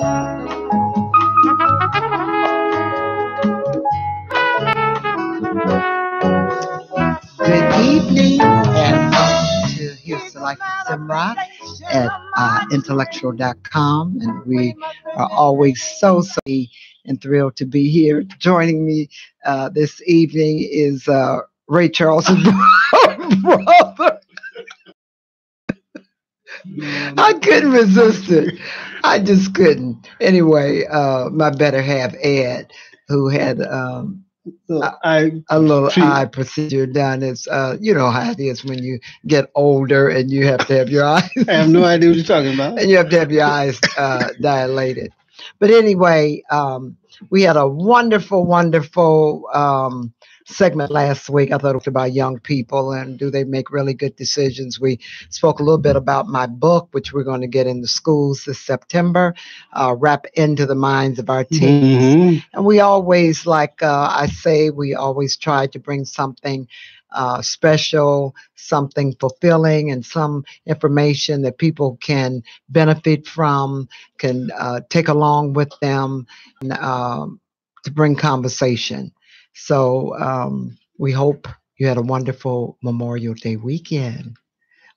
Good evening and welcome to Here's the Life of Zemrah at IntellectualRadio-Podcast. And we are always so and thrilled to be here. Joining me this evening is Ray Charles's brother. I couldn't resist it. I just couldn't. Anyway, my better half, Ed, who had a little eye procedure done. It's you know how it is when you get older and you have to have your eyes. I have no idea what you're talking about. And you have to have your eyes dilated. But anyway, we had a wonderful segment last week. I thought it was about young people and do they make really good decisions. We spoke a little bit about my book, which we're going to get in the schools this September, wrap into the minds of our teens. Mm-hmm. And we always, like I say, we always try to bring something special, something fulfilling, and some information that people can benefit from, can take along with them, and, to bring conversation. So we hope you had a wonderful Memorial Day weekend.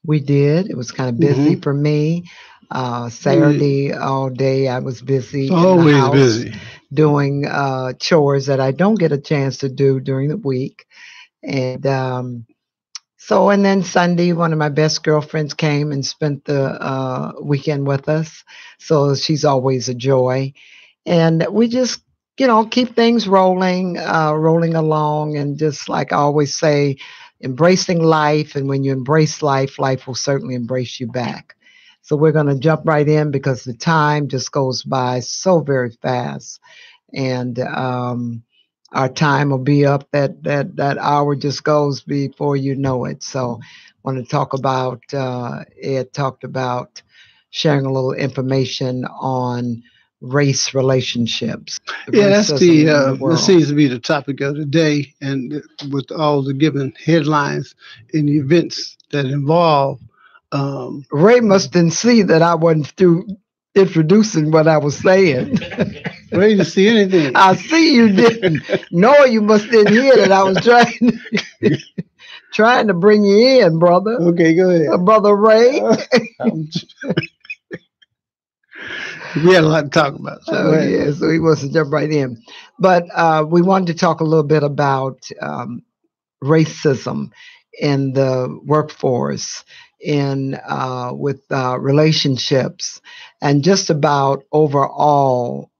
We did. It was kind of busy for me. Saturday all day I was busy. Always in the house, busy. Doing chores that I don't get a chance to do during the week. And and then Sunday, one of my best girlfriends came and spent the weekend with us. So she's always a joy. And we just, keep things rolling along. And just like I always say, embracing life. And when you embrace life, life will certainly embrace you back. So we're going to jump right in because the time just goes by so very fast. And our time will be up. That hour just goes before you know it. So I want to talk about, Ed talked about sharing a little information on race relationships. Yeah, that's that seems to be the topic of the day. And with all the given headlines and the events that involve. Ray must didn't see that I wasn't through introducing what I was saying. Ray didn't see anything. I see you didn't. No, you must didn't hear that I was trying to bring you in, brother. Okay, go ahead. Brother Ray. We had a lot to talk about. So he wants to jump right in. But we wanted to talk a little bit about racism in the workforce, with relationships, and just about overall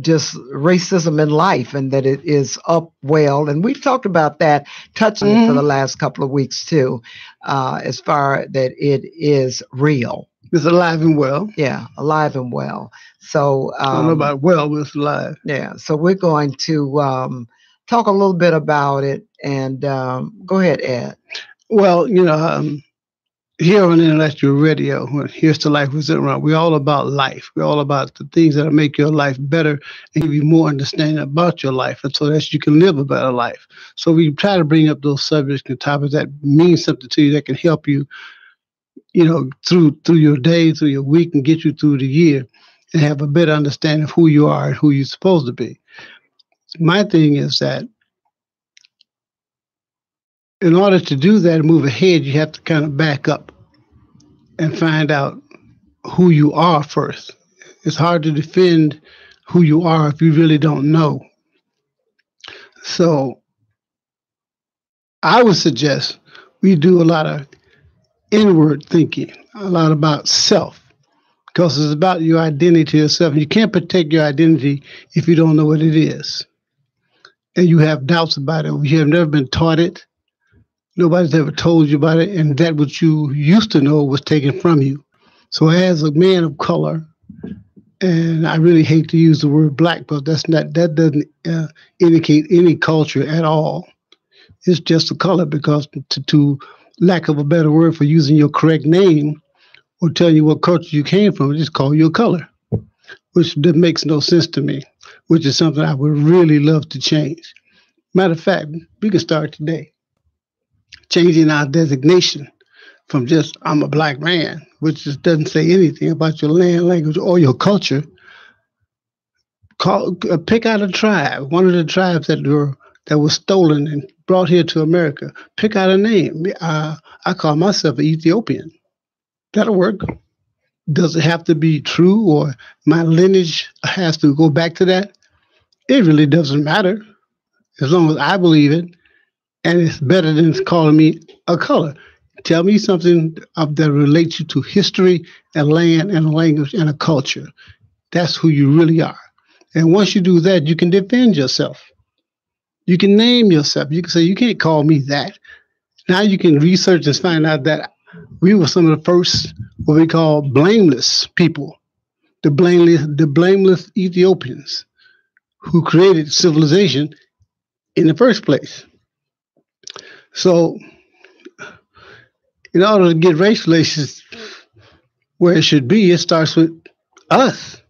just racism in life, and that it is upwelled. And we've talked about that, touching it for the last couple of weeks too, as far that it is real. It's alive and well. Yeah, alive and well. So I don't know about well, but it's alive. Yeah. So we're going to talk a little bit about it. And go ahead, Ed. Well, here on Intellectual Radio, Here's the Life with Zemrah, we're all about life. We're all about the things that'll make your life better and give you more understanding about your life, and so that you can live a better life. So we try to bring up those subjects and topics that mean something to you, that can help you, through your day, through your week, and get you through the year, and have a better understanding of who you are and who you're supposed to be. My thing is that in order to do that and move ahead, you have to kind of back up and find out who you are first. It's hard to defend who you are if you really don't know. So I would suggest we do a lot of inward thinking, a lot about self, because it's about your identity yourself. You can't protect your identity if you don't know what it is, and you have doubts about it. You have never been taught it. Nobody's ever told you about it, and that what you used to know was taken from you. So as a man of color, and I really hate to use the word black, but that doesn't indicate any culture at all. It's just a color, because to lack of a better word for using your correct name or telling you what culture you came from, just call you a color, which makes no sense to me, which is something I would really love to change. Matter of fact, we can start today. Changing our designation from just I'm a black man, which just doesn't say anything about your land, language, or your culture, Pick out a tribe, one of the tribes that was stolen and brought here to America. Pick out a name. I call myself an Ethiopian. That'll work. Does it have to be true or my lineage has to go back to that? It really doesn't matter as long as I believe it, and it's better than calling me a color. Tell me something that relates you to history and land and a language and a culture. That's who you really are. And once you do that, you can defend yourself. You can name yourself. You can say, you can't call me that. Now you can research and find out that we were some of the first, what we call blameless people, the blameless Ethiopians who created civilization in the first place. So, in order to get race relations where it should be, it starts with us.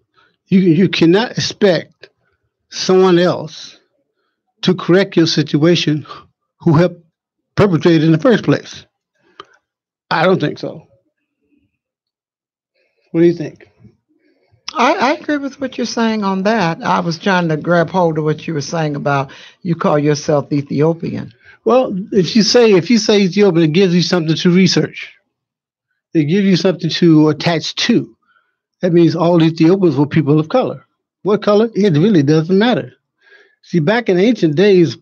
You cannot expect someone else to correct your situation who helped perpetrate it in the first place. I don't think so. What do you think? I agree with what you're saying on that. I was trying to grab hold of what you were saying about you call yourself Ethiopian. Well, if you say Ethiopian, it gives you something to research. It gives you something to attach to. That means all Ethiopians were people of color. What color? It really doesn't matter. See, back in ancient days,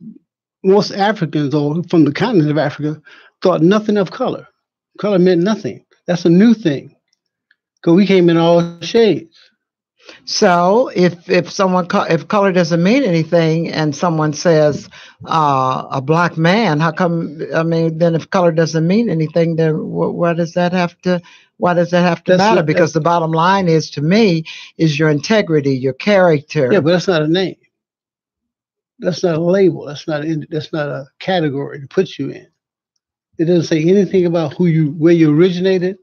most Africans, or from the continent of Africa, thought nothing of color. Color meant nothing. That's a new thing, because we came in all shades. So if color doesn't mean anything, and someone says a black man, how come? I mean, then if color doesn't mean anything, then why does that have to? Why does that have to matter? Because the bottom line is, to me, is your integrity, your character. Yeah, but that's not a name. That's not a label. That's not a category to put you in. It doesn't say anything about where you originated,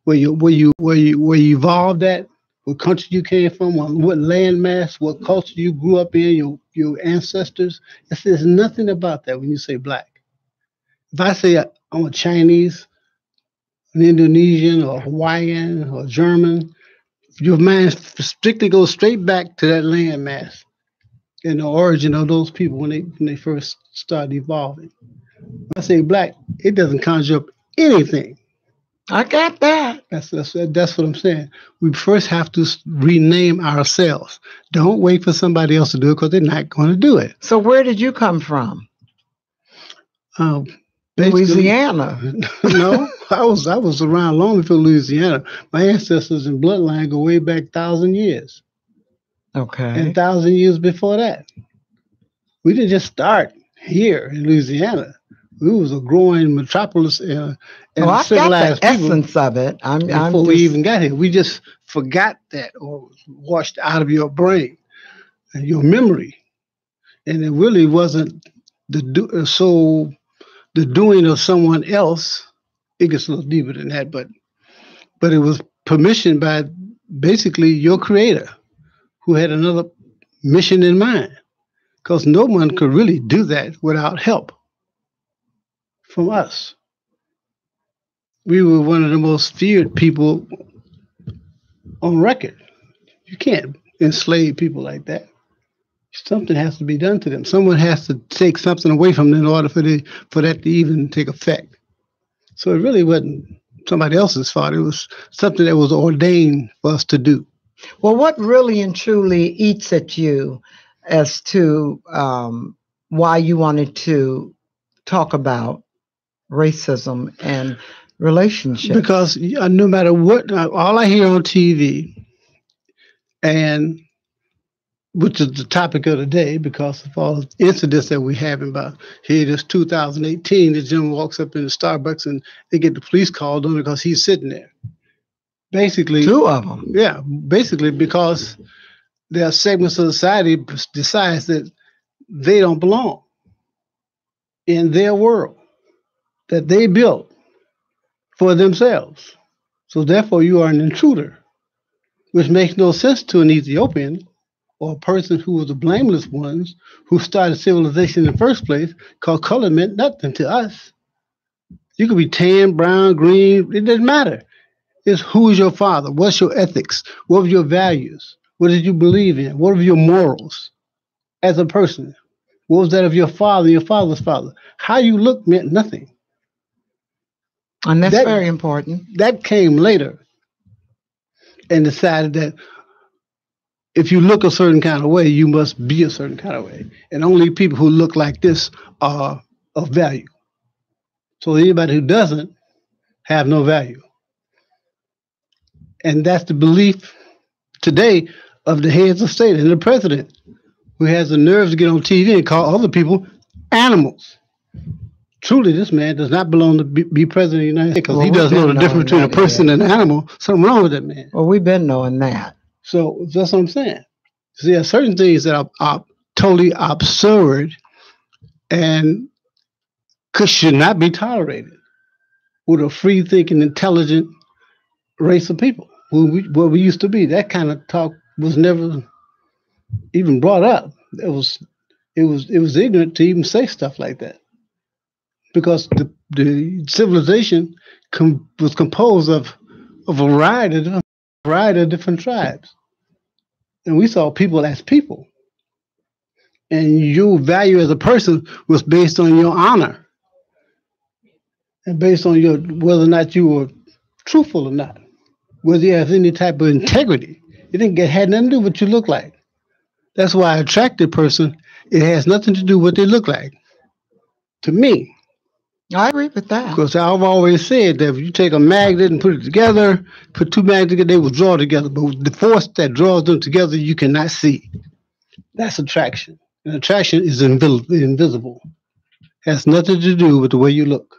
where you evolved at, what country you came from, what landmass, what culture you grew up in, your ancestors. It says nothing about that when you say black. If I say I'm a Chinese, an Indonesian, or Hawaiian, or German, your mind strictly goes straight back to that landmass and the origin of those people when they first started evolving. When I say black, it doesn't conjure up anything. I got that. That's what I'm saying. We first have to rename ourselves. Don't wait for somebody else to do it, because they're not going to do it. So where did you come from? Louisiana. No, I was around long before Louisiana. My ancestors and bloodline go way back 1,000 years. Okay. And 1,000 years before that. We didn't just start here in Louisiana. We was a growing metropolis and civilized got the people essence of it. before we even got here. We just forgot that, or washed out of your brain and your memory. And it really wasn't the doing of someone else. It gets a little deeper than that, but it was permission by basically your creator, who had another mission in mind, because no one could really do that without help from us. We were one of the most feared people on record. You can't enslave people like that. Something has to be done to them. Someone has to take something away from them in order for that to even take effect. So it really wasn't somebody else's fault. It was something that was ordained for us to do. Well, what really and truly eats at you as to why you wanted to talk about racism and relationships? Because no matter what, all I hear on TV, and which is the topic of the day because of all the incidents that we have about here. This 2018, the gentleman walks up in the Starbucks and they get the police called on because he's sitting there. Basically, 2 of them. Yeah, basically because there are segments of society decides that they don't belong in their world that they built for themselves. So therefore, you are an intruder, which makes no sense to an Ethiopian or a person who was the blameless ones who started civilization in the first place, because color meant nothing to us. You could be tan, brown, green, it doesn't matter. It's who is your father? What's your ethics? What are your values? What did you believe in? What were your morals as a person? What was that of your father, your father's father? How you look meant nothing. And that's That very important. that came later and decided that if you look a certain kind of way, you must be a certain kind of way. And only people who look like this are of value. So anybody who doesn't have no value. And that's the belief today of the heads of state and the president, who has the nerves to get on TV and call other people animals. Truly, this man does not belong to be president of the United States, because he doesn't know the difference between a person and an animal. Something wrong with that man. Well, we've been knowing that. So that's what I'm saying. See, there are certain things that are totally absurd and should not be tolerated with a free-thinking, intelligent race of people. Where we used to be, that kind of talk was never even brought up. It was ignorant to even say stuff like that, because the civilization was composed of a variety of different tribes, and we saw people as people, and your value as a person was based on your honor and based on your whether or not you were truthful or not, whether you have any type of integrity. It had nothing to do with what you look like. That's why an attractive person, it has nothing to do with what they look like. To me. I agree with that. Because I've always said that if you take a magnet and put it together, put two magnets together, they will draw together. But the force that draws them together, you cannot see. That's attraction. And attraction is invisible. Has nothing to do with the way you look.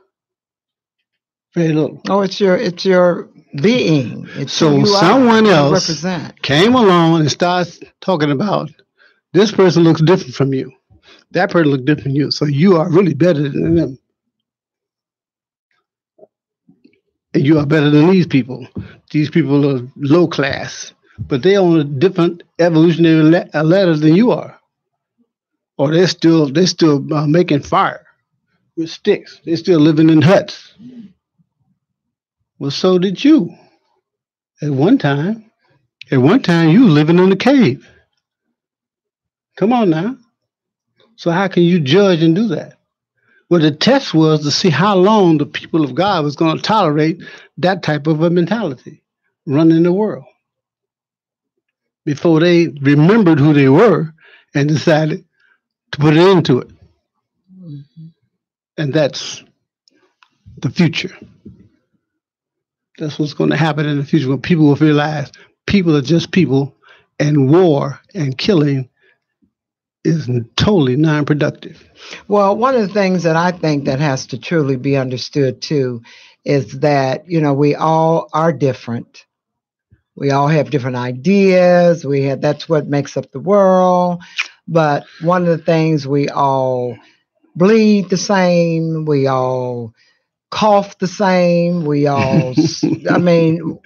Very little. Oh, it's your being. It's so someone else came along and starts talking about, this person looks different from you. That person looks different from you. So you are really better than them. And you are better than these people. These people are low class, but they're on a different evolutionary ladder than you are. Or they're still making fire with sticks. They're still living in huts. Well, so did you. At one time, you were living in a cave. Come on now. So how can you judge and do that? Well, the test was to see how long the people of God was going to tolerate that type of a mentality running the world before they remembered who they were and decided to put an end to it. Mm-hmm. And that's the future. That's what's going to happen in the future, when people will realize people are just people, and war and killing is totally non-productive. Well, one of the things that I think that has to truly be understood too is that, we all are different. We all have different ideas. That's what makes up the world. But one of the things, we all bleed the same. We all cough the same. We all, you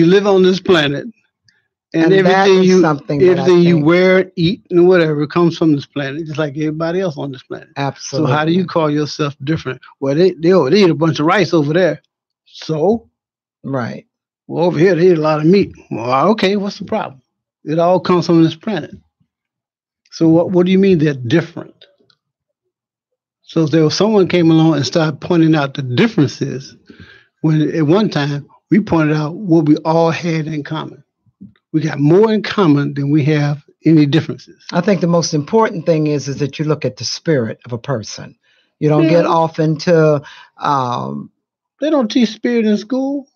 live on this planet. And everything you wear, eat, and whatever comes from this planet, just like everybody else on this planet. Absolutely. So how do you call yourself different? Well, they eat a bunch of rice over there. So? Right. Well, over here, they eat a lot of meat. Well, okay, what's the problem? It all comes from this planet. So what do you mean they're different? So if there was someone came along and started pointing out the differences, when at one time we pointed out what we all had in common. We got more in common than we have any differences. I think the most important thing is that you look at the spirit of a person. You don't get off into... they don't teach spirit in school.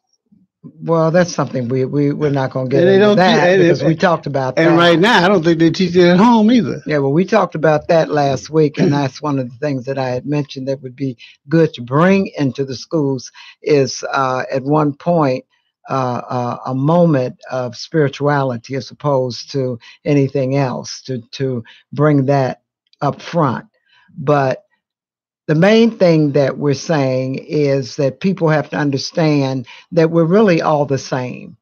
Well, that's something we're not going to get into that, because we talked about that. And right now, I don't think they teach it at home either. Yeah, well, we talked about that last week, and that's one of the things that I had mentioned that would be good to bring into the schools is at one point, a moment of spirituality as opposed to anything else, to bring that up front. But the main thing that we're saying is that people have to understand that we're really all the same.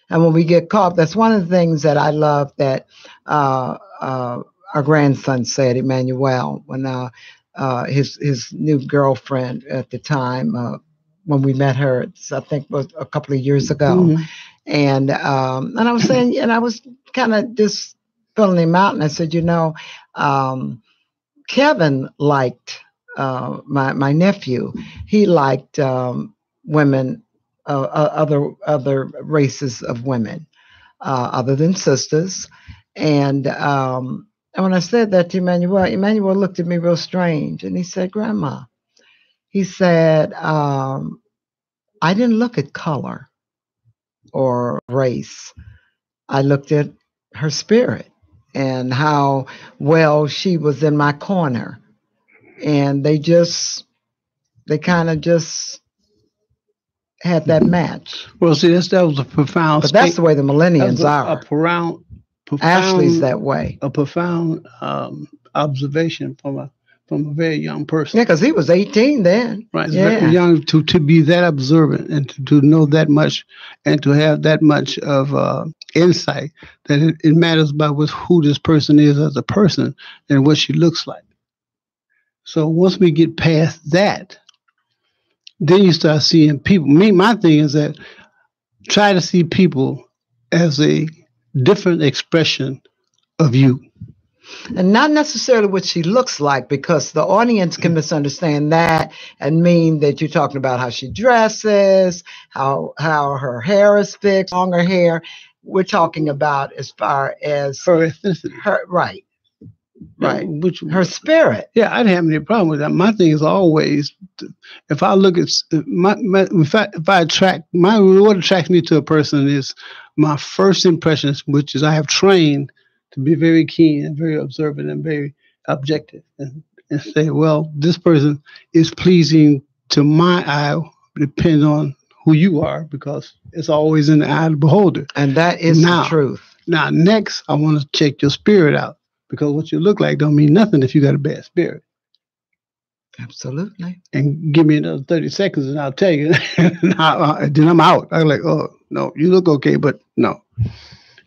And when we get caught, that's one of the things that I love that our grandson said, Emmanuel, when his new girlfriend at the time, when we met her, I think was a couple of years ago. Mm-hmm. And I was saying, and I was kind of just filling him out, and I said, um, Kevin liked my nephew. He liked women, other races of women, other than sisters. And when I said that to Emmanuel looked at me real strange, and he said, "Grandma," he said, "I didn't look at color or race. I looked at her spirit and how well she was in my corner." And they kind of just had that match. Well, see, that was a profound But that's the way the that millennials was a are. Ashley's profound, that way. a profound observation from a very young person. Yeah, because he was 18 then. Right, it's Yeah. very young to be that observant and to know that much and to have that much of insight that it matters about who this person is as a person and what she looks like. So once we get past that, then you start seeing people. My thing is that try to see people as a different expression of you. And not necessarily what she looks like, because the audience can misunderstand that and mean that you're talking about how she dresses, how her hair is fixed, longer hair. We're talking about as far as Her ethnicity. Right. Right. Which her spirit. Yeah, I didn't have any problem with that. My thing is always, if I look at if I attract what attracts me to a person is my first impressions, which is I have trained to be very keen and very observant and very objective, and say, well, this person is pleasing to my eye. Depends on who you are, because it's always in the eye of the beholder. And that is the truth. Now, next, I want to check your spirit out. Because what you look like don't mean nothing if you got a bad spirit. Absolutely. And give me another 30 seconds and I'll tell you. Then I'm out. I'm like, oh, no, you look okay, but no.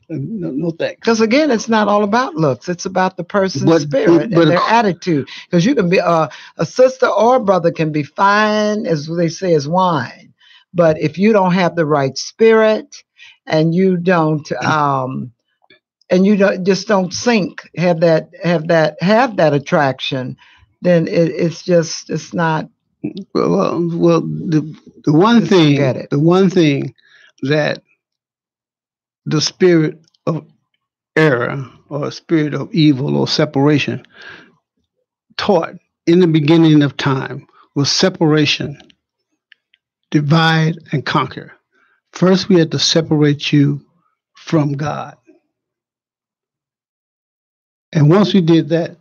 No thanks. Because again, it's not all about looks. It's about the person's spirit and their attitude. Because you can be a sister or a brother can be fine, as they say, as wine. But if you don't have the right spirit and you don't don't sync, have that attraction, then it's not. Well, the one thing that the spirit of error or spirit of evil or separation taught in the beginning of time was separation, divide and conquer. First, we had to separate you from God. And once we did that,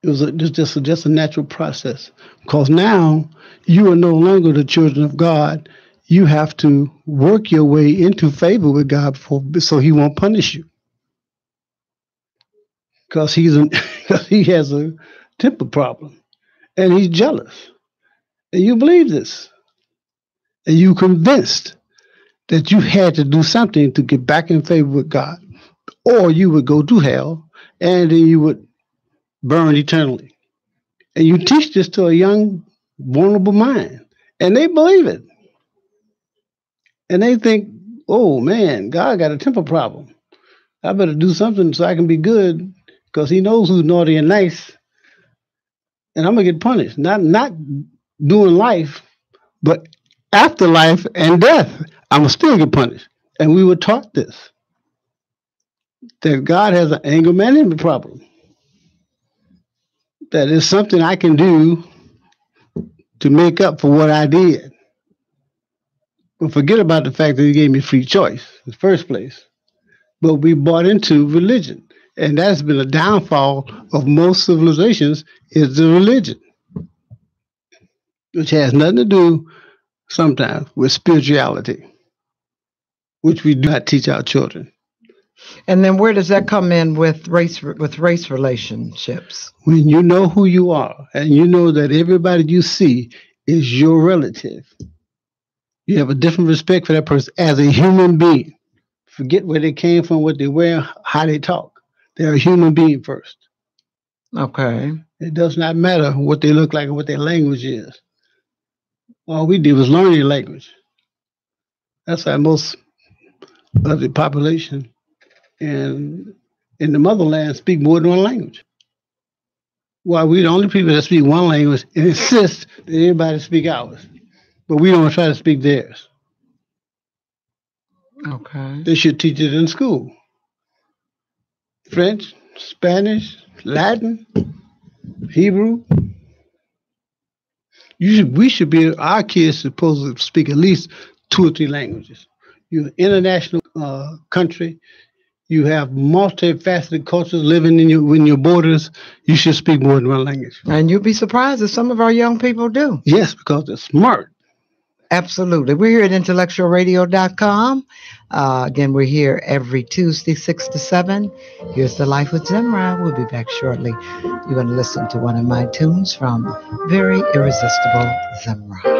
it was just a natural process. Because now you are no longer the children of God. You have to work your way into favor with God so He won't punish you. Because he has a temper problem, and he's jealous. And you believe this, and you convinced that you had to do something to get back in favor with God, or you would go to hell. And then you would burn eternally. And you teach this to a young, vulnerable mind. And they believe it. And they think, oh, man, God got a temper problem. I better do something so I can be good, because He knows who's naughty and nice. And I'm going to get punished. Not doing life, but after life and death, I'm going to still get punished. And we were taught this, that God has an anger management problem. That is something I can do to make up for what I did. But forget about the fact that He gave me free choice in the first place. But we bought into religion. And that's been a downfall of most civilizations, is the religion. Which has nothing to do sometimes with spirituality, which we do not teach our children. And then where does that come in with race relationships? When you know who you are and you know that everybody you see is your relative, you have a different respect for that person as a human being. Forget where they came from, what they wear, how they talk. They're a human being first. Okay. It does not matter what they look like or what their language is. All we did was learn their language. That's why most of the population and in the motherland speak more than one language. While we're the only people that speak one language and insist that everybody speak ours, but we don't try to speak theirs. Okay. They should teach it in school. French, Spanish, Latin, Hebrew. We should be, our kids supposed to speak at least two or three languages. You're an international country. You have multifaceted cultures living in your borders. You should speak more than one language. And you'd be surprised if some of our young people do. Yes, because they're smart. Absolutely. We're here at IntellectualRadio.com. Again, we're here every Tuesday, 6 to 7. Here's The Life with Zemrah. We'll be back shortly. You're going to listen to one of my tunes from Very Irresistible Zemrah.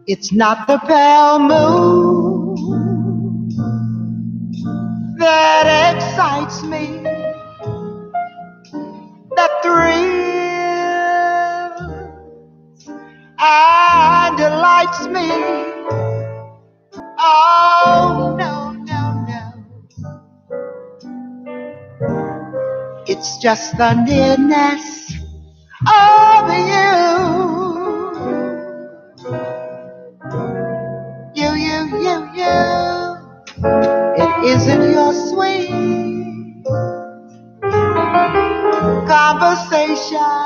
It's not the pale moon that excites me, that thrills and delights me. Oh, no, no, no. It's just the nearness of you. You. It isn't your sweet conversation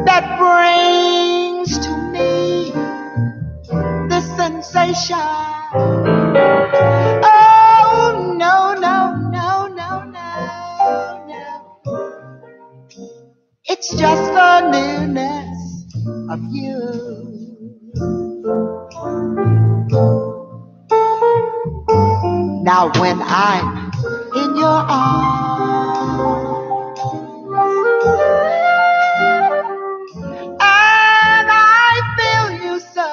that brings to me the sensation. Oh, no, no, no, no, no, no. It's just the nearness of you. Now when I'm in your arms and I feel you so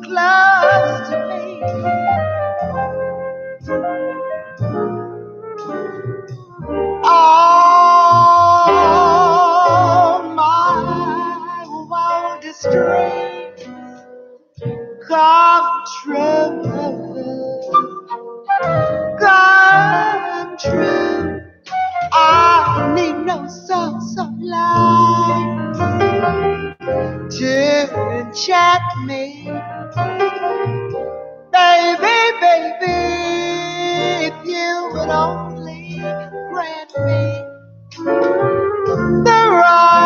close to me, all my wildest dreams come true. Come true. I need no songs of light to enchant me, baby, if you would only grant me the right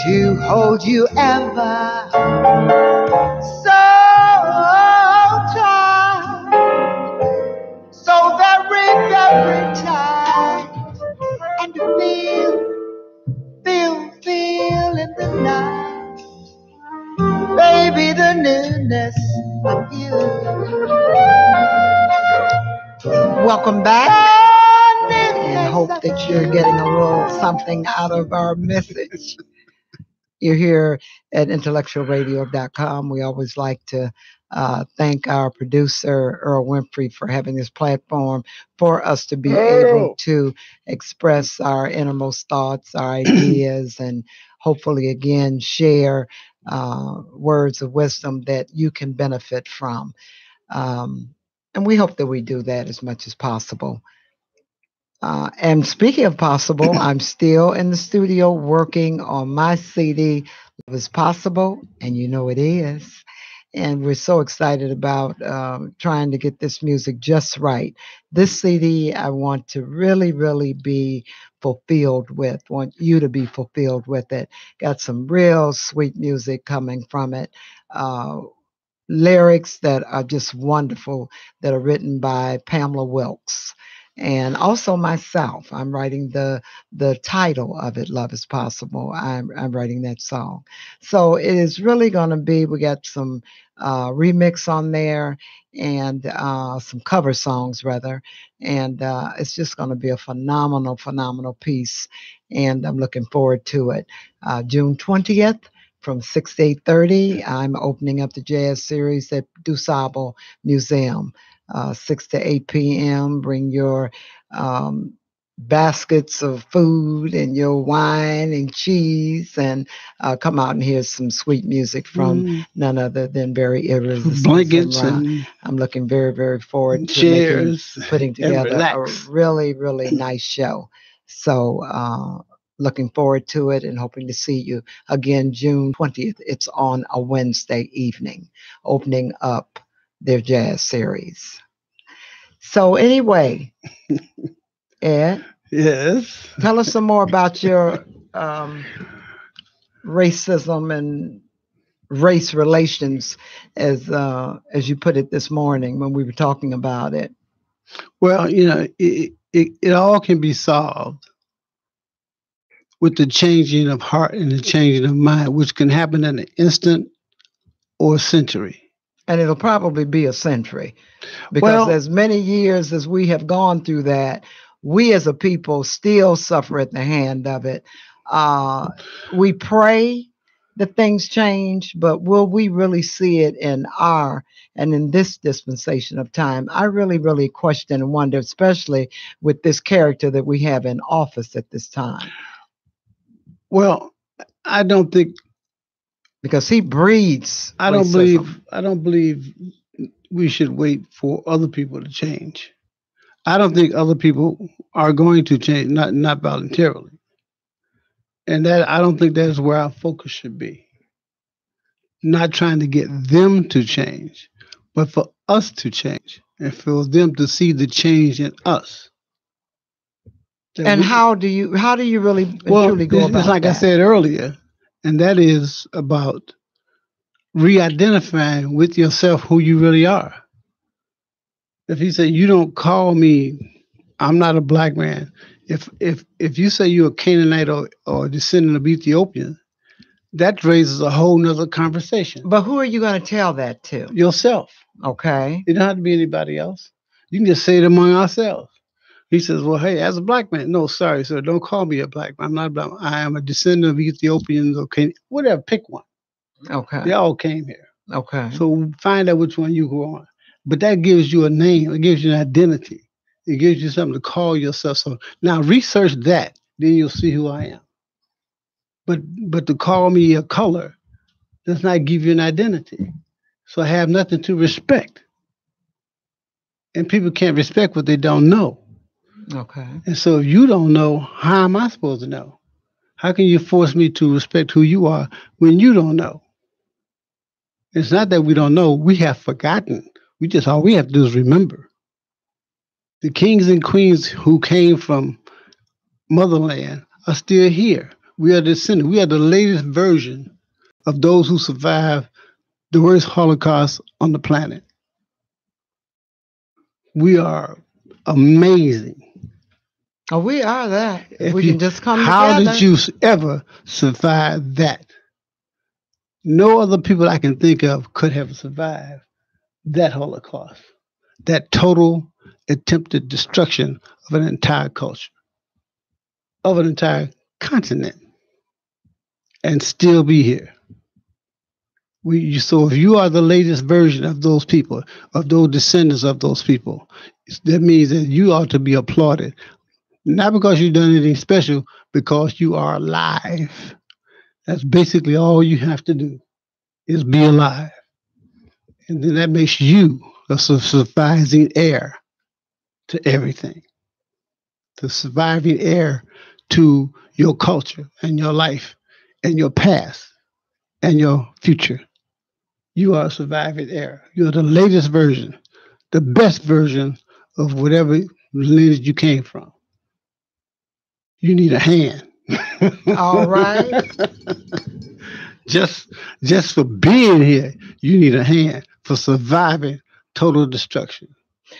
to hold you ever so tight, so very, very tight, and feel in the night, baby, the newness of you. Welcome back, and hope that you're getting a little something out of our message. You're here at IntellectualRadio.com. We always like to thank our producer, Earl Winfrey, for having this platform for us to be able to express our innermost thoughts, our ideas, and hopefully, again, share words of wisdom that you can benefit from. And we hope that we do that as much as possible. And speaking of possible, I'm still in the studio working on my CD, Love is Possible, and you know it is. And we're so excited about trying to get this music just right. This CD, I want to really, really be fulfilled with, want you to be fulfilled with it. Got some real sweet music coming from it. Lyrics that are just wonderful, that are written by Pamela Wilkes. And also myself, I'm writing the title of it, Love is Possible. I'm writing that song. So it is really going to be, we got some remix on there and some cover songs rather. And it's just going to be a phenomenal, phenomenal piece. And I'm looking forward to it. June 20th. From 6 to 8:30, I'm opening up the jazz series at DuSable Museum. 6 to 8 p.m. Bring your baskets of food and your wine and cheese, and come out and hear some sweet music from Mm, none other than very irresistible blankets Zemrah. and I'm looking very, very forward to chairs putting and together a relax. really, really nice show. So, looking forward to it and hoping to see you again June 20th. It's on a Wednesday evening, opening up their jazz series. So, anyway, Ed, Yes. tell us some more about your um, racism and race relations, as you put it this morning when we were talking about it. Well, it all can be solved with the changing of heart and the changing of mind, which can happen in an instant or a century. And it'll probably be a century because Well, as many years as we have gone through that, we as a people still suffer at the hand of it. Uh, we pray that things change, but will we really see it in our and in this dispensation of time? I really, really question and wonder, especially with this character that we have in office at this time, well, I don't think because he breeds I don't racism. believe I don't believe we should wait for other people to change. I don't think other people are going to change, not voluntarily, and that I don't think that's where our focus should be. Not trying to get them to change, but for us to change and for them to see the change in us. That And we, how do you really and well, truly go it's about like I that? said earlier, and that is about re-identifying with yourself who you really are. If you say you don't call me, I'm not a black man. If you say you're a Canaanite or a descendant of Ethiopian, that raises a whole nother conversation. But who are you going to tell that to? Yourself. Okay. It don't have to be anybody else. You can just say it among ourselves. He says, well, hey, as a black man, no, sorry, sir, don't call me a black man. I'm not black. I am a descendant of Ethiopians or whatever, pick one. Okay. They all came here. Okay. So find out which one you go on. But that gives you a name. It gives you an identity. It gives you something to call yourself. So now research that. Then you'll see who I am. But to call me a color does not give you an identity. So I have nothing to respect. And people can't respect what they don't know. Okay. And so if you don't know, how am I supposed to know? How can you force me to respect who you are when you don't know? It's not that we don't know, we have forgotten. All we have to do is remember. The kings and queens who came from motherland are still here. We are descendants. We are the latest version of those who survived the worst Holocaust on the planet. We are amazing. Oh, we are that. If we You, can just come how together. did you ever survive that? No other people I can think of could have survived that Holocaust, that total attempted destruction of an entire culture, of an entire continent, and still be here. So if you are the latest version of those people, of those descendants of those people, that means that you ought to be applauded. Not because you've done anything special, because you are alive. That's basically all you have to do is be alive. And then that makes you a surviving heir to everything, the surviving heir to your culture and your life and your past and your future. You are a surviving heir. You're the latest version, the best version of whatever lineage you came from. You need a hand. All right. just just for being here, you need a hand for surviving total destruction.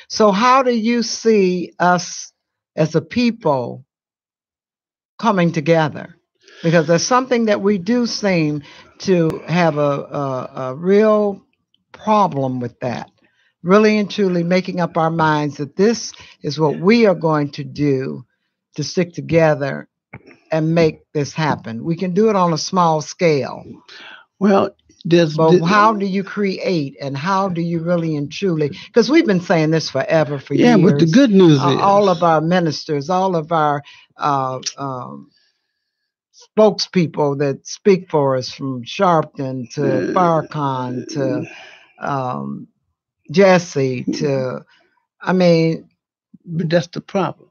So, how do you see us as a people coming together? Because there's something that we do seem to have a real problem with that. Really and truly making up our minds that this is what we are going to do to stick together and make this happen. We can do it on a small scale. Well, But how do you create, and how do you really and truly? Because we've been saying this forever, for years. Yeah, but the good news is all of our ministers, all of our spokespeople that speak for us, from Sharpton to Farrakhan to Jesse to, I mean. But that's the problem.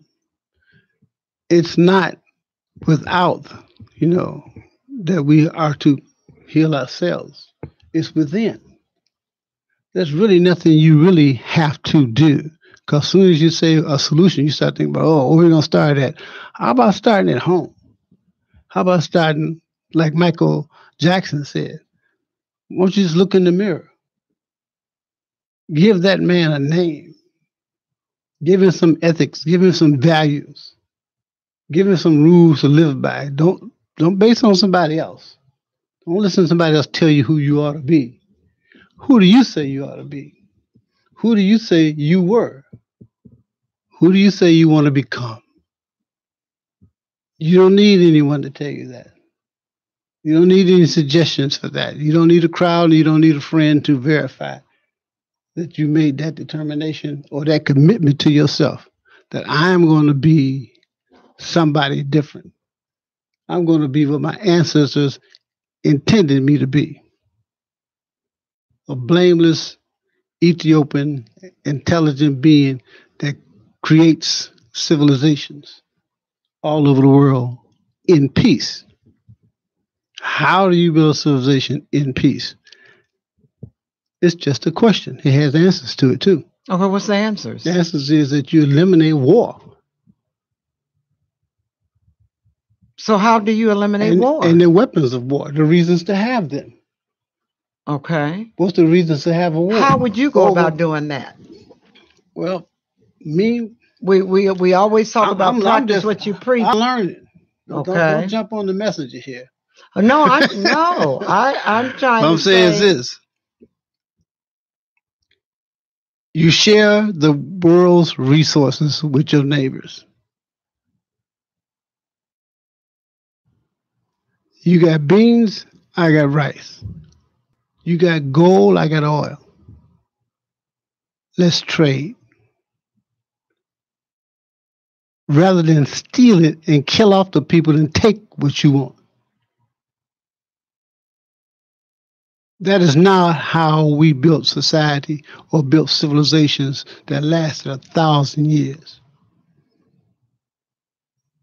It's not without, that we are to heal ourselves. It's within. There's really nothing you really have to do. Because as soon as you say a solution, you start thinking about, where are we going to start at? How about starting at home? How about starting, like Michael Jackson said, why don't you just look in the mirror? Give that man a name. Give him some ethics. Give him some values. Give him some rules to live by. Don't base on somebody else. Don't listen to somebody else tell you who you ought to be. Who do you say you ought to be? Who do you say you were? Who do you say you want to become? You don't need anyone to tell you that. You don't need any suggestions for that. You don't need a crowd. You don't need a friend to verify that you made that determination or that commitment to yourself, that I'm going to be somebody different. I'm going to be what my ancestors intended me to be. A blameless, Ethiopian, intelligent being that creates civilizations all over the world in peace. How do you build a civilization in peace? It's just a question. It has answers to it, too. Okay, what's the answers? The answers is that you eliminate war. So how do you eliminate war? And the weapons of war, the reasons to have them. Okay. What's the reasons to have a war? How would you go about doing that? Well, me... We always talk about practice what you preach. I learned it. Okay. Don't jump on the messenger here. No, I'm trying what I'm saying is this. You share the world's resources with your neighbors. You got beans, I got rice. You got gold, I got oil. Let's trade. Rather than steal it and kill off the people and take what you want. That is not how we built society or built civilizations that lasted 1,000 years.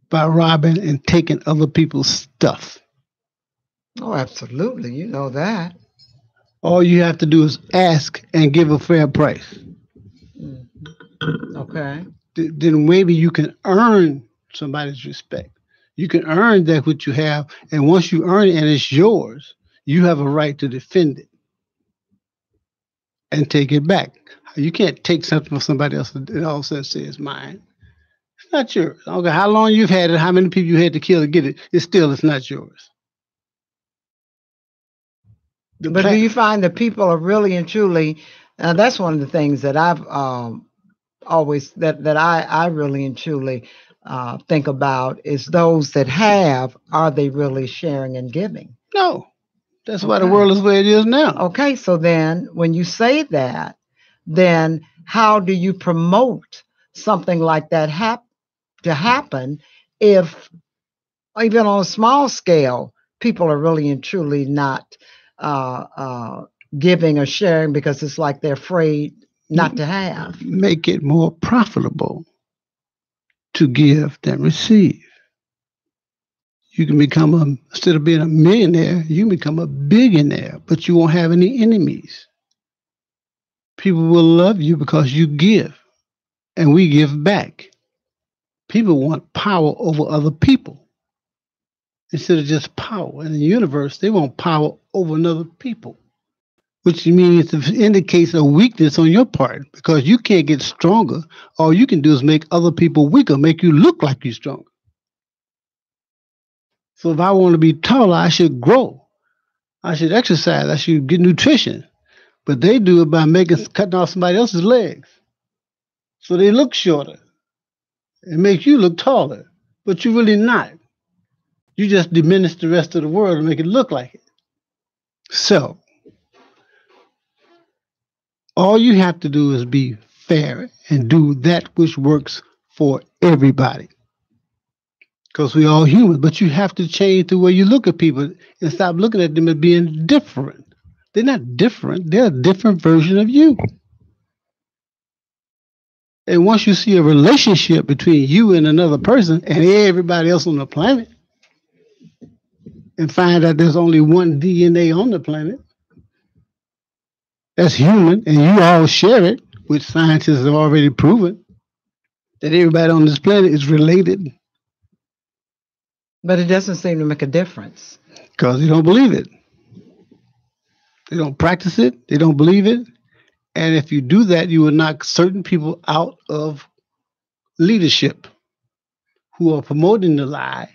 By robbing and taking other people's stuff. Oh, absolutely. You know that. All you have to do is ask and give a fair price. Okay. Then maybe you can earn somebody's respect. You can earn that which you have, and once you earn it and it's yours, you have a right to defend it and take it back. You can't take something from somebody else and all of a sudden say it's mine. It's not yours. I don't care how long you've had it, how many people you had to kill to get it, it's not yours. But do you find that people are really and truly, that's one of the things that I've always, that I really and truly think about, is those that have, are they really sharing and giving? No. That's why the world is where it is now. Okay, so then when you say that, then how do you promote something like that to happen if, even on a small scale, people are really and truly not giving or sharing because it's like they're afraid not to have? Make it more profitable to give than receive. You can become instead of being a millionaire, you can become a billionaire, but you won't have any enemies. People will love you because you give, and we give back. People want power over other people instead of just power. In the universe, they want power over another people, which means it indicates a weakness on your part because you can't get stronger. All you can do is make other people weaker, make you look like you're stronger. So if I want to be taller, I should grow. I should exercise. I should get nutrition. But they do it by cutting off somebody else's legs. So they look shorter. It makes you look taller. But you're really not. You just diminish the rest of the world and make it look like it. So All you have to do is be fair and do that which works for everybody. Because we're all human, but you have to change the way you look at people and stop looking at them as being different. They're not different, they're a different version of you. And once you see a relationship between you and another person and everybody else on the planet, and find out there's only one DNA on the planet that's human, and you all share it, which scientists have already proven that everybody on this planet is related But it doesn't seem to make a difference. because they don't believe it. They don't practice it, they don't believe it. And if you do that, you will knock certain people out of leadership who are promoting the lie.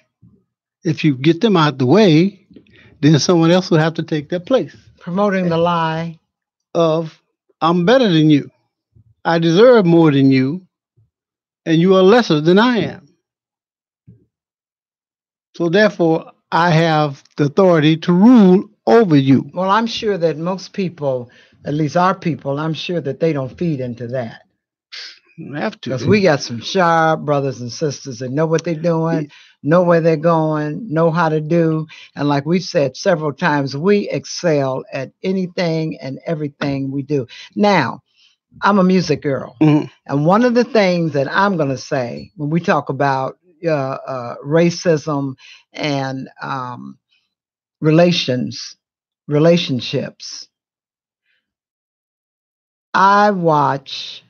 If you get them out the way, then someone else will have to take their place Promoting the lie. of, I'm better than you. I deserve more than you, and you are lesser than I am. So therefore, I have the authority to rule over you. Well, I'm sure that most people, at least our people, I'm sure that they don't feed into that. You have to. Because we got some sharp brothers and sisters that know what they're doing, know where they're going, know how to do. And like we've said several times, we excel at anything and everything we do. Now, I'm a music girl. Mhm. And one of the things that I'm going to say when we talk about racism and relationships, I watch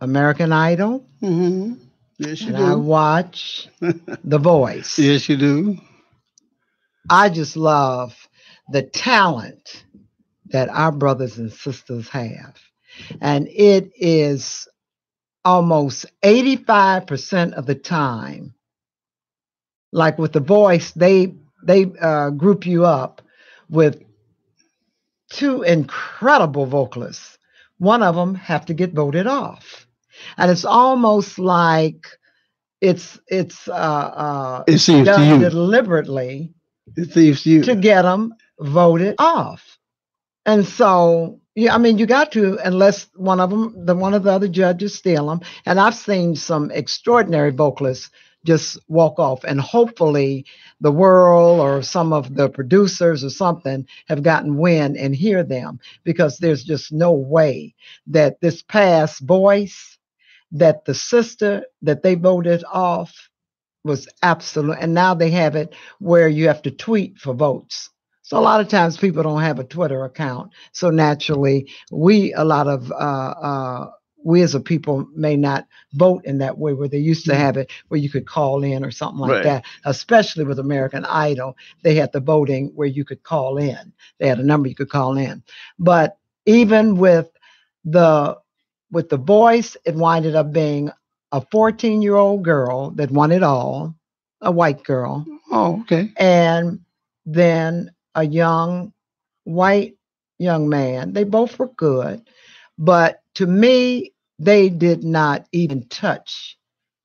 American Idol. Mhm. Yes, you And do. I watch The Voice. Yes, you do. I just love the talent that our brothers and sisters have. And it is almost 85% of the time, like with The Voice, they group you up with two incredible vocalists. One of them have to get voted off. And it's almost like it's It seems to done you. deliberately It seems to you. to get them voted off. And so, yeah, I mean, you got to, unless one of the other judges steal them. And I've seen some extraordinary vocalists just walk off, and hopefully the world or some of the producers or something have gotten wind and hear them, because there's just no way that this past Voice, that the sister that they voted off was absolute. And now they have it where you have to tweet for votes. So a lot of times people don't have a Twitter account. So naturally, we as a people may not vote in that way, where they used to have it where you could call in or something like Right. that. Especially with American Idol, they had the voting where you could call in. They had a number you could call in. But even the with The Voice, it winded up being a 14-year-old girl that won it all, a white girl, Oh, okay. and then a young white young man. They both were good, but to me, they did not even touch.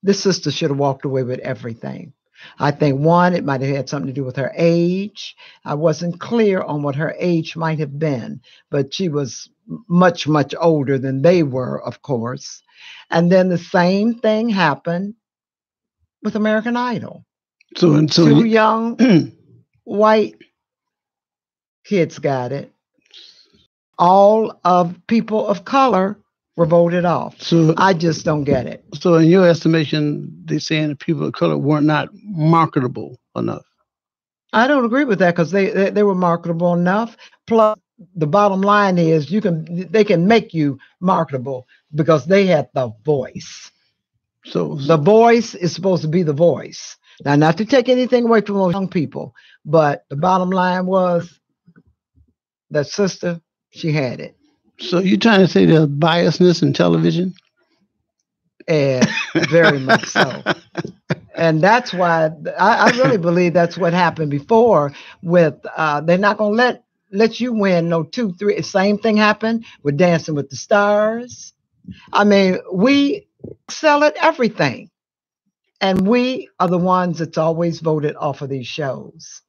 This sister should have walked away with everything. I think one, it might have had something to do with her age. I wasn't clear on what her age might have been, but she was much, much older than they were, of course. And then the same thing happened with American Idol. So Two young white kids got it. All of people of color were voted off. so I just don't get it. so in your estimation, they're saying that people of color were not marketable enough. I don't agree with that, because they were marketable enough. Plus, the bottom line is they can make you marketable because they had the voice. So The voice is supposed to be the voice. Now, not to take anything away from those young people, but the bottom line was that sister, she had it. so you're trying to say there's biasness in television? And very much so. And that's why I really believe that's what happened before with they're not going to let you win no 2, 3. Same thing happened with Dancing with the Stars. I mean, we excel at everything. And we are the ones that's always voted off of these shows.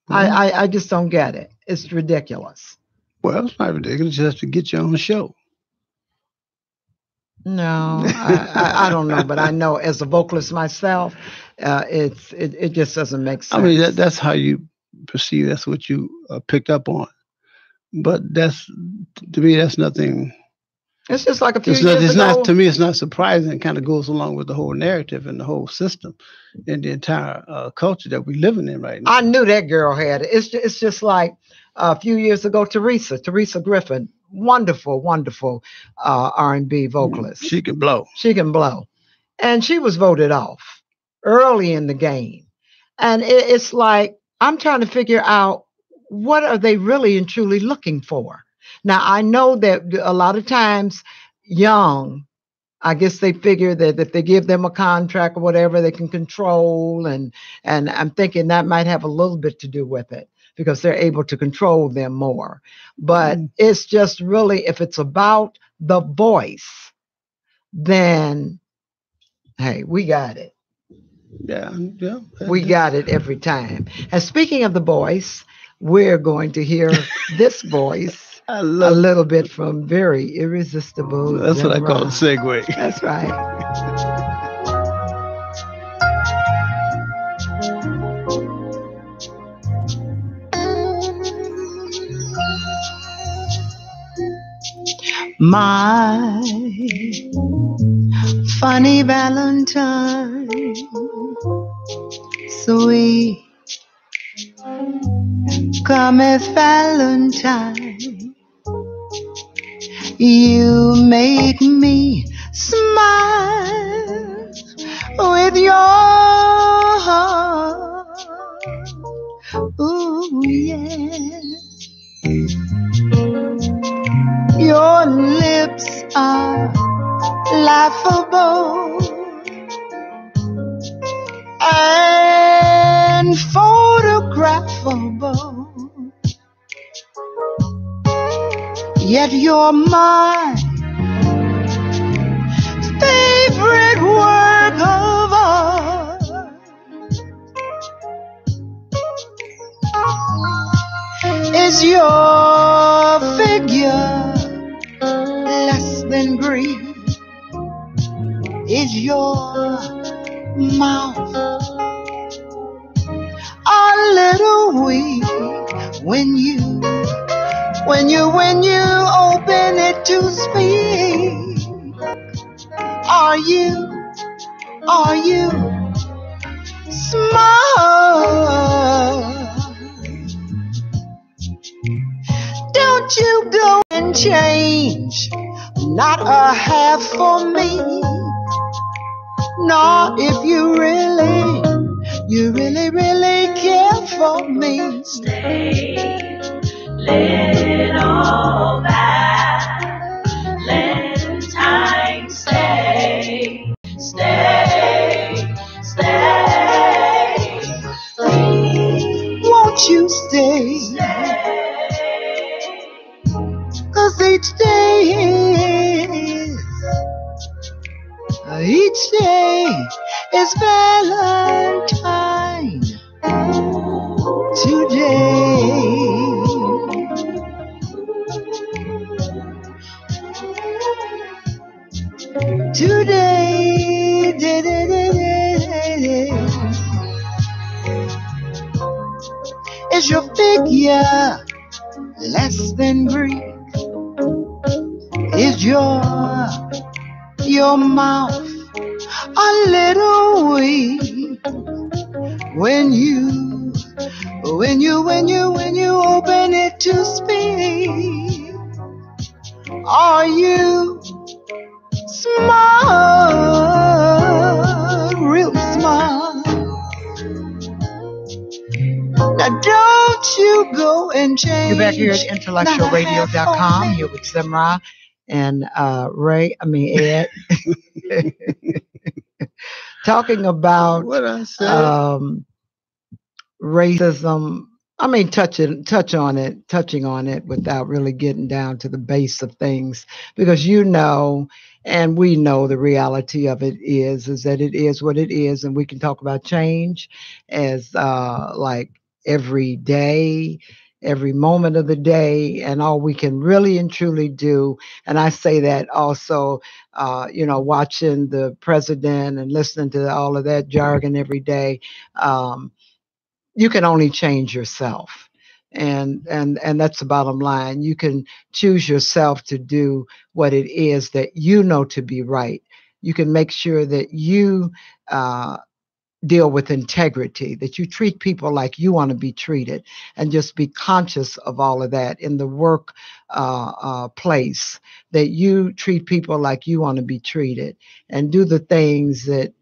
I just don't get it. It's ridiculous. Well, it's not ridiculous. You have to get your own show. No, I don't know, but I know as a vocalist myself, it just doesn't make I mean, sense. that's how you perceive. That's what you picked up on. But that's to me, that's nothing. It's just like a few It's not. years It's not to ago. me. It's not surprising. It kind of goes along with the whole narrative and the whole system and the entire culture that we're living in right now. I knew that girl had it. It's just like a few years ago, Teresa Griffin, wonderful, wonderful R&B vocalist. She can blow. She can blow, and she was voted off early in the game. And it's like I'm trying to figure out what are they really and truly looking for. Now I know that a lot of times young, I guess they figure that if they give them a contract or whatever, they can control, and I'm thinking that might have a little bit to do with it because they're able to control them more. But it's just really if it's about the voice, then hey, we got it. Yeah, yeah. We got it every time. And speaking of the voice, we're going to hear this voice I a love. little bit from very irresistible. That's what I call a Zemrah. segue. That's right. My funny Valentine, sweet cometh Valentine, you make me smile with your heart. Ooh, yeah. Your lips are laughable and photographable, yet you're my favorite work of art. Is your figure less than green? Is your mouth a little weak when you open it to speak? Are you smart? Don't you go and change, not a half for me. Not if you really care for me. Stay, let all that time stay. Won't you stay? 'Cause each day is Valentine today. Is your figure less than Greek? Is your mouth a little weak when you open it to speak? Are you smart, real smart? Now don't you go and change. You're back here at IntellectualRadio.com. Here with Zemrah and Ed. Talking about What I said. Racism. I mean, touching on it without really getting down to the base of things, because and we know the reality of it is that it is what it is, and we can talk about change as like every day every moment of the day, and all we can really and truly do. And I say that also, watching the president and listening to all of that jargon every day. Um, you can only change yourself, and that's the bottom line. You can choose yourself to do what it is that you know to be right. You can make sure that you uh, deal with integrity, that you treat people like you want to be treated, and just be conscious of all of that in the work place, that you treat people like you want to be treated, and do the things that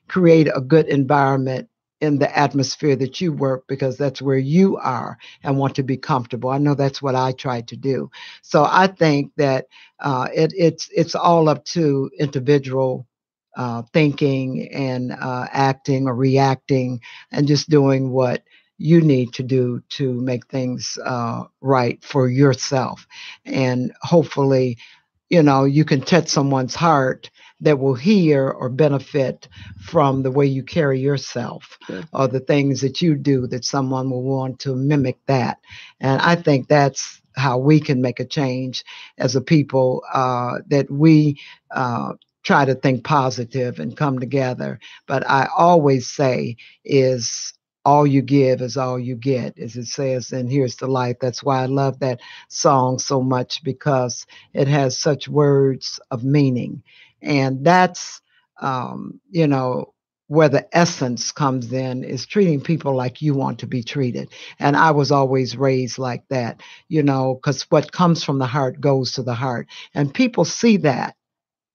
create a good environment in the atmosphere that you work, because that's where you are and want to be comfortable. I know that's what I try to do. So I think that it's all up to individual thinking and acting or reacting, and just doing what you need to do to make things right for yourself. And hopefully, you can touch someone's heart that will hear or benefit from the way you carry yourself, Yeah. or the things that you do, that someone will want to mimic that. And I think that's how we can make a change as a people, that we try to think positive and come together. But I always say is, all you give is all you get, as it says, and here's the life. That's why I love that song so much, because it has such words of meaning. And that's, where the essence comes in, is treating people like you want to be treated. And I was always raised like that, because what comes from the heart goes to the heart. And people see that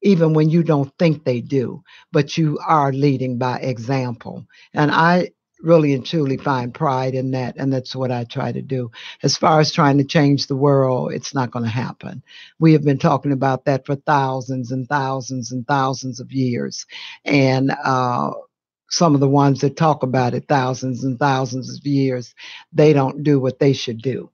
even when you don't think they do, but you are leading by example. And I really and truly find pride in that. And that's what I try to do. As far as trying to change the world, it's not going to happen. We have been talking about that for thousands and thousands and thousands of years. And some of the ones that talk about it thousands and thousands of years, they don't do what they should do.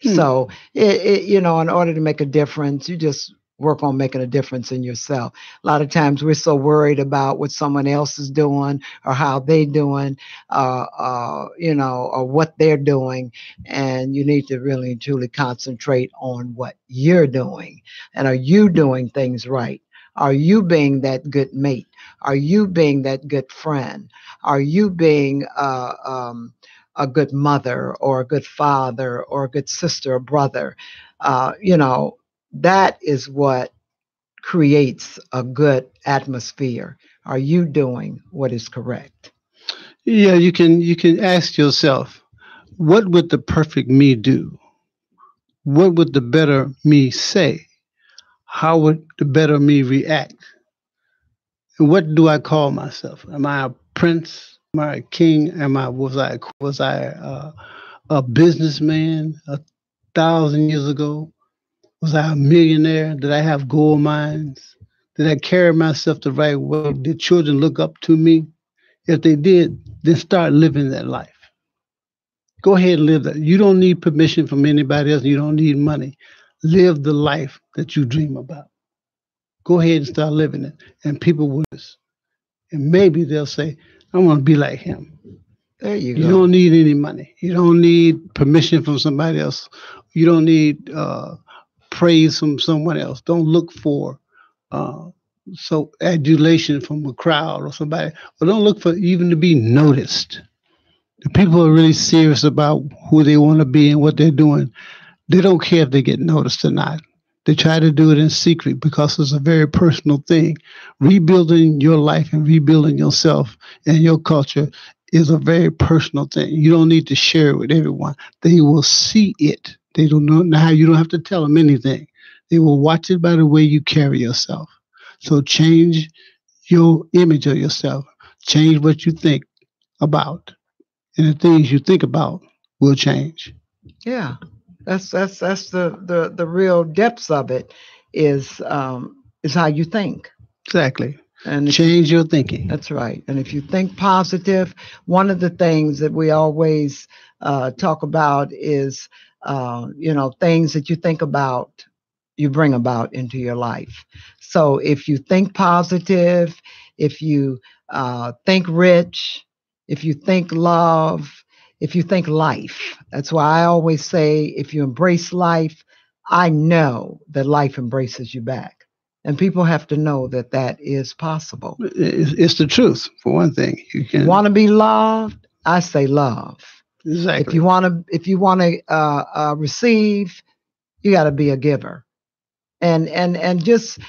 So, in order to make a difference, you just work on making a difference in yourself. A lot of times we're so worried about what someone else is doing, or how they doing, or what they're doing. And you need to really and truly concentrate on what you're doing. And are you doing things right? Are you being that good mate? Are you being that good friend? Are you being a good mother, or a good father, or a good sister or brother? That is what creates a good atmosphere. Are you doing what is correct? Yeah, you can ask yourself, what would the perfect me do? What would the better me say? How would the better me react? And what do I call myself? Am I a prince? Am I a king? Am I was I a businessman 1,000 years ago? Was I a millionaire? Did I have gold mines? Did I carry myself the right way? Did children look up to me? If they did, then start living that life. Go ahead and live that. You don't need permission from anybody else. You don't need money. Live the life that you dream about. Go ahead and start living it. And people will, and maybe they'll say, I want to be like him. There you You go. don't need any money. You don't need permission from somebody else. You don't need praise from someone else. Don't look for uh, so adulation from a crowd or somebody. Or don't look for even to be noticed. The people who are really serious about who they want to be and what they're doing, they don't care if they get noticed or not. They try to do it in secret because it's a very personal thing. Rebuilding your life and rebuilding yourself and your culture is a very personal thing. You don't need to share it with everyone. They will see it. They don't know now. You don't have to tell them anything. They will watch it by the way you carry yourself. So change your image of yourself. Change what you think about, and the things you think about will change. Yeah, that's the real depths of it, is how you think. Exactly. And if you, Change your thinking. that's right. And if you think positive, one of the things that we always talk about is, things that you think about, you bring about into your life. So if you think positive, if you think rich, if you think love, if you think life. That's why I always say, if you embrace life, I know that life embraces you back. And people have to know that that is possible. It's the truth, for one thing. You can Want to be loved? I say love. exactly. If you want to receive, you got to be a giver. And just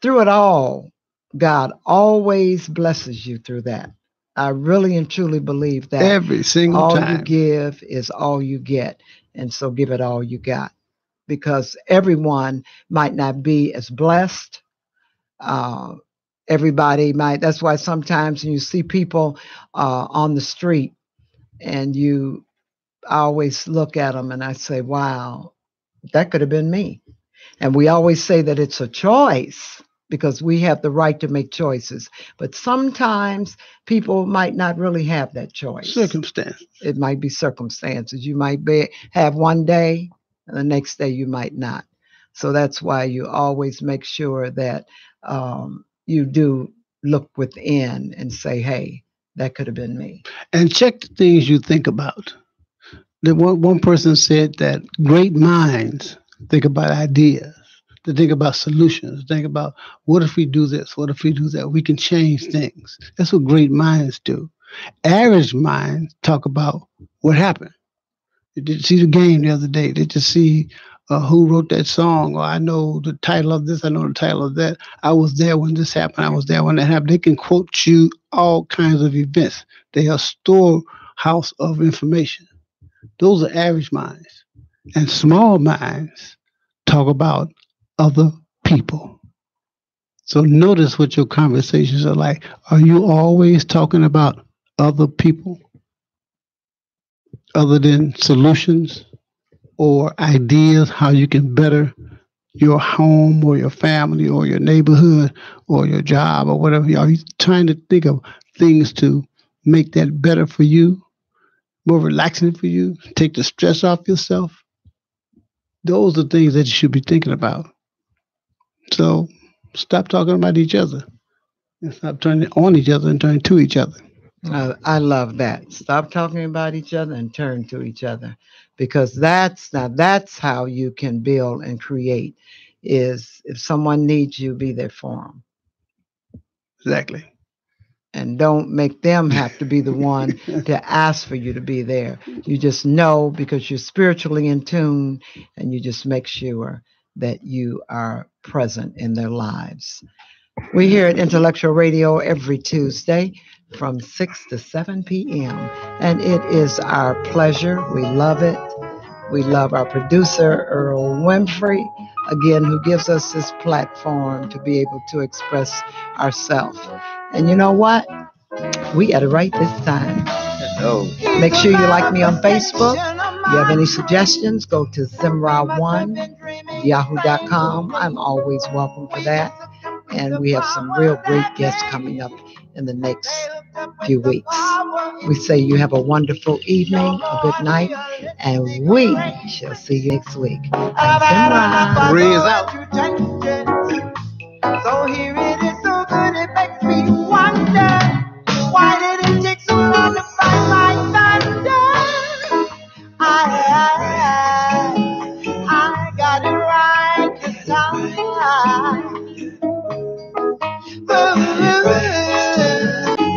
through it all, God always blesses you through that. I really and truly believe that Every single all you time. give is all you get. And so give it all you got, because everyone might not be as blessed. Uh, Everybody might. That's why sometimes when you see people on the street, and I always look at them and I say, wow, that could have been me. And we always say that it's a choice because we have the right to make choices. But sometimes people might not really have that choice. Circumstance. It might be circumstances. You might have one day, and the next day you might not. So that's why you always make sure that you do look within and say, hey, that could have been me. And check the things you think about. One person said that great minds think about ideas. They think about solutions. Think about, what if we do this? What if we do that? We can change things. That's what great minds do. Average minds talk about what happened. They didn't see the game the other day. They just see who wrote that song, or I know the title of this, I know the title of that. I was there when this happened. I was there when that happened. They can quote you all kinds of events. They are a storehouse of information. Those are average minds. And small minds talk about other people. So notice what your conversations are like. Are you always talking about other people other than solutions or ideas, how you can better your home or your family or your neighborhood or your job or whatever? Are you trying to think of things to make that better for you, more relaxing for you, take the stress off yourself? Those are things that you should be thinking about. So stop talking about each other and stop turning on each other and turning to each other. I love that. Stop talking about each other and turn to each other, because that's how you can build and create. Is if someone needs you, be there for them, Exactly. and don't make them have to be the one to ask for you to be there. You just know, because you're spiritually in tune, and you just make sure that you are present in their lives. We're here at Intellectual Radio every Tuesday from 6 to 7 p.m. And it is our pleasure. We love it. We love our producer, Earl Winfrey, again, who gives us this platform to be able to express ourselves. And you know what? We got it right this time. No. Make sure you like me on Facebook. If you have any suggestions, go to Zemrah1yahoo.com. I'm always welcome for that. And we have some real great guests coming up in the next few weeks. We say you have a wonderful evening, a good night, and we shall see you next week. I'm Zemrah. Raise out. So here it is, so good it makes me wonder, why did it take so long to find my thunder? I got it right this time.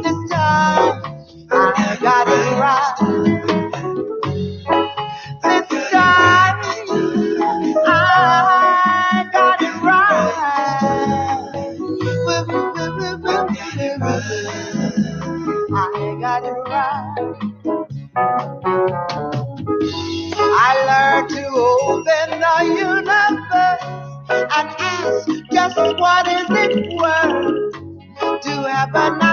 This time I got it right. This time I got it right. I got it right. I learned to open the universe and ask just what is it worth to have a night.